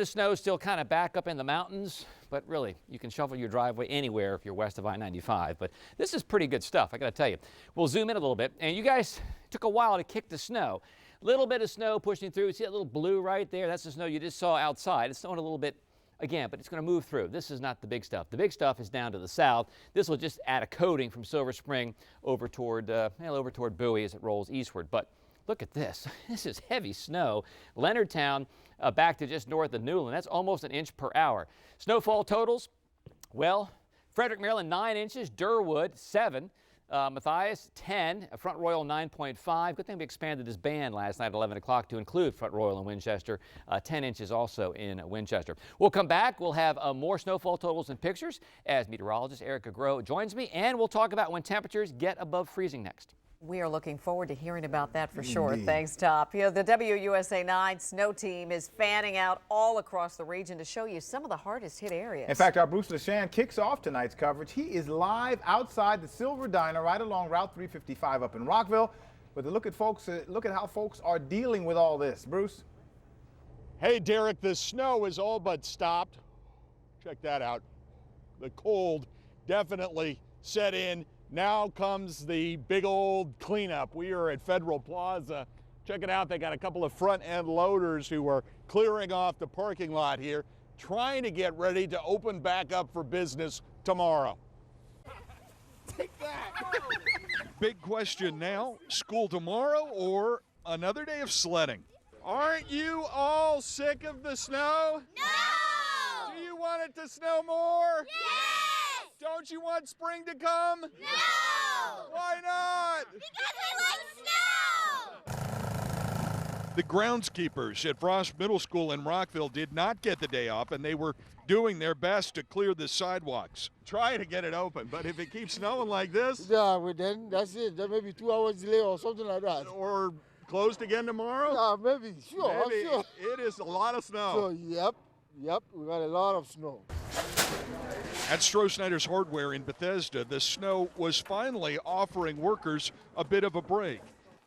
The snow is still kind of back up in the mountains, but really, you can shovel your driveway anywhere if you're west of I-95. But this is pretty good stuff, I got to tell you. We'll zoom in a little bit, and you guys took a while to kick the snow. Little bit of snow pushing through. See that little blue right there? That's the snow you just saw outside. It's snowing a little bit again, but it's going to move through. This is not the big stuff. The big stuff is down to the south. This will just add a coating from Silver Spring over toward Bowie as it rolls eastward. But look at this. This is heavy snow. Leonardtown back to just north of Newland. That's almost an inch per hour. Snowfall totals, well, Frederick, Maryland, 9 inches. Durwood, 7. Matthias, 10. Front Royal, 9.5. Good thing we expanded this band last night at 11 o'clock to include Front Royal and Winchester. 10 inches also in Winchester. We'll come back. We'll have more snowfall totals and pictures as meteorologist Erica Groh joins me, and we'll talk about when temperatures get above freezing next. We are looking forward to hearing about that for sure. Thanks, Top. You know, the WUSA 9 snow team is fanning out all across the region to show you some of the hardest hit areas. In fact, our Bruce LeShan kicks off tonight's coverage. He is live outside the Silver Diner right along Route 355 up in Rockville. With a look at how folks are dealing with all this. Bruce? Hey, Derek, the snow is all but stopped. Check that out. The cold definitely set in. Now comes the big old cleanup. We are at Federal Plaza. Check it out. They got a couple of front end loaders who are clearing off the parking lot here, trying to get ready to open back up for business tomorrow. Take that. Big question now, school tomorrow or another day of sledding? Aren't you all sick of the snow? No! Do you want it to snow more? Yes! Don't you want spring to come? No! Why not? Because we like snow! The groundskeepers at Frost Middle School in Rockville did not get the day off, and they were doing their best to clear the sidewalks. Try to get it open, but if it keeps snowing like this... Yeah, well then, that's it. There may be 2 hours delay or something like that. Or closed again tomorrow? Yeah, maybe. Sure, maybe. sure. It is a lot of snow. So, yep, we got a lot of snow. At Stroh Snyder's Hardware in Bethesda, the snow was finally offering workers a bit of a break.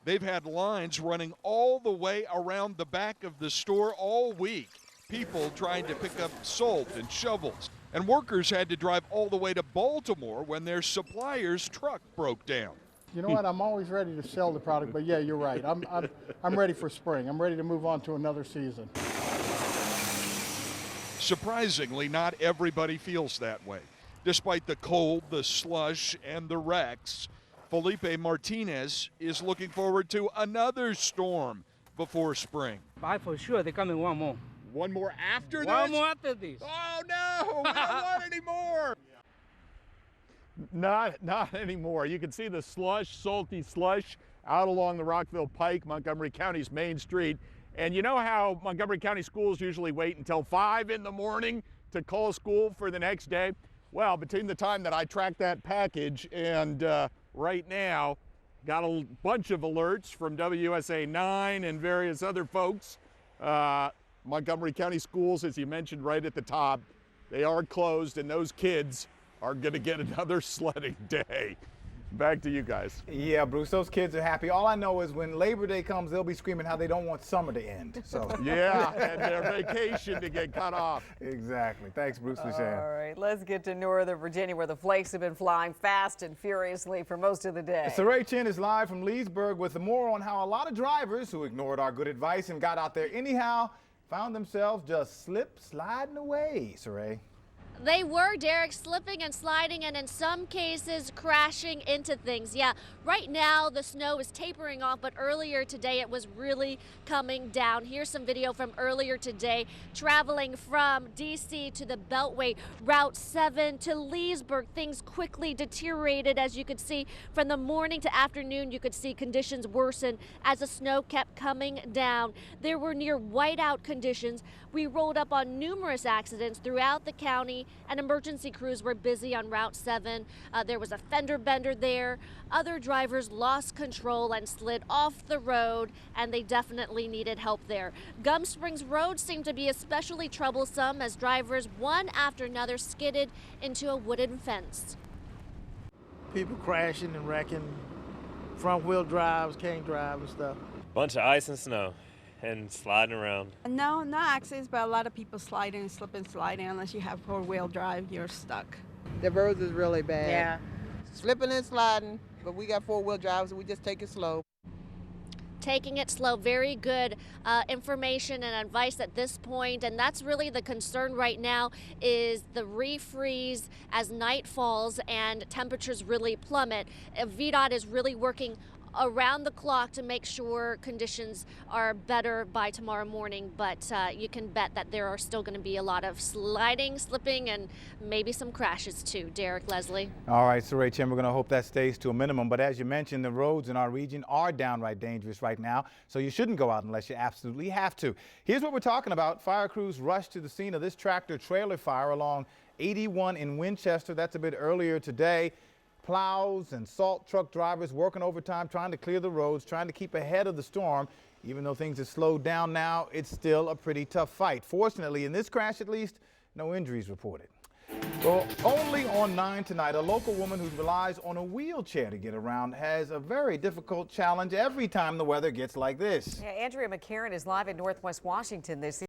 They've had lines running all the way around the back of the store all week. People trying to pick up salt and shovels. And workers had to drive all the way to Baltimore when their supplier's truck broke down. You know what? I'm always ready to sell the product, but yeah, you're right. I'm ready for spring. I'm ready to move on to another season. Surprisingly, not everybody feels that way. Despite the cold, the slush, and the wrecks, Felipe Martinez is looking forward to another storm before spring. Bye for sure. They're coming one more. One more after this? One more after this. Oh, no! We don't want any more! Not anymore. You can see the slush, salty slush, out along the Rockville Pike, Montgomery County's main street. And you know how Montgomery County schools usually wait until 5 in the morning to call school for the next day? Well, between the time that I tracked that package and right now, got a bunch of alerts from WUSA 9 and various other folks. Montgomery County schools, as you mentioned right at the top, they are closed, and those kids are going to get another sledding day. Back to you guys. Yeah, Bruce, those kids are happy. All I know is when Labor Day comes, they'll be screaming how they don't want summer to end. So yeah, and their vacation to get cut off. Exactly. Thanks, Bruce LeShan. All right, let's get to Northern Virginia, where the flakes have been flying fast and furiously for most of the day. Saray Chin is live from Leesburg with more on how a lot of drivers who ignored our good advice and got out there anyhow found themselves just sliding away. Saray. They were, Derek, slipping and sliding, and in some cases crashing into things. Yeah, right now the snow is tapering off, but earlier today it was really coming down. Here's some video from earlier today, traveling from D.C. to the Beltway, Route 7 to Leesburg. Things quickly deteriorated, as you could see. From the morning to afternoon, you could see conditions worsen as the snow kept coming down. There were near whiteout conditions. We rolled up on numerous accidents throughout the county, and emergency crews were busy on Route 7. There was a fender bender there. Other drivers lost control and slid off the road, and they definitely needed help there. Gum Springs Road seemed to be especially troublesome as drivers, one after another, skidded into a wooden fence. People crashing and wrecking, front wheel drives, can't drive and stuff. Bunch of ice and snow. and sliding around. No, not accidents, but a lot of people sliding, slipping, sliding. Unless you have four-wheel drive, you're stuck. The roads is really bad. Yeah. Slipping and sliding, but we got four-wheel drive, so we just take it slow. Taking it slow, very good information and advice at this point, and that's really the concern right now is the refreeze as night falls and temperatures really plummet. VDOT is really working around the clock to make sure conditions are better by tomorrow morning, but you can bet that there are still going to be a lot of sliding, slipping, and maybe some crashes too. Derek, Leslie. All right, so Rachel, we're going to hope that stays to a minimum. But as you mentioned, the roads in our region are downright dangerous right now, so you shouldn't go out unless you absolutely have to. Here's what we're talking about. Fire crews rushed to the scene of this tractor trailer fire along 81 in Winchester. That's a bit earlier today. Plows and salt truck drivers working overtime, trying to clear the roads, trying to keep ahead of the storm. Even though things have slowed down now, it's still a pretty tough fight. Fortunately, in this crash at least, no injuries reported. Well, only on 9 tonight, a local woman who relies on a wheelchair to get around has a very difficult challenge every time the weather gets like this. Yeah, Andrea McCarran is live in Northwest Washington this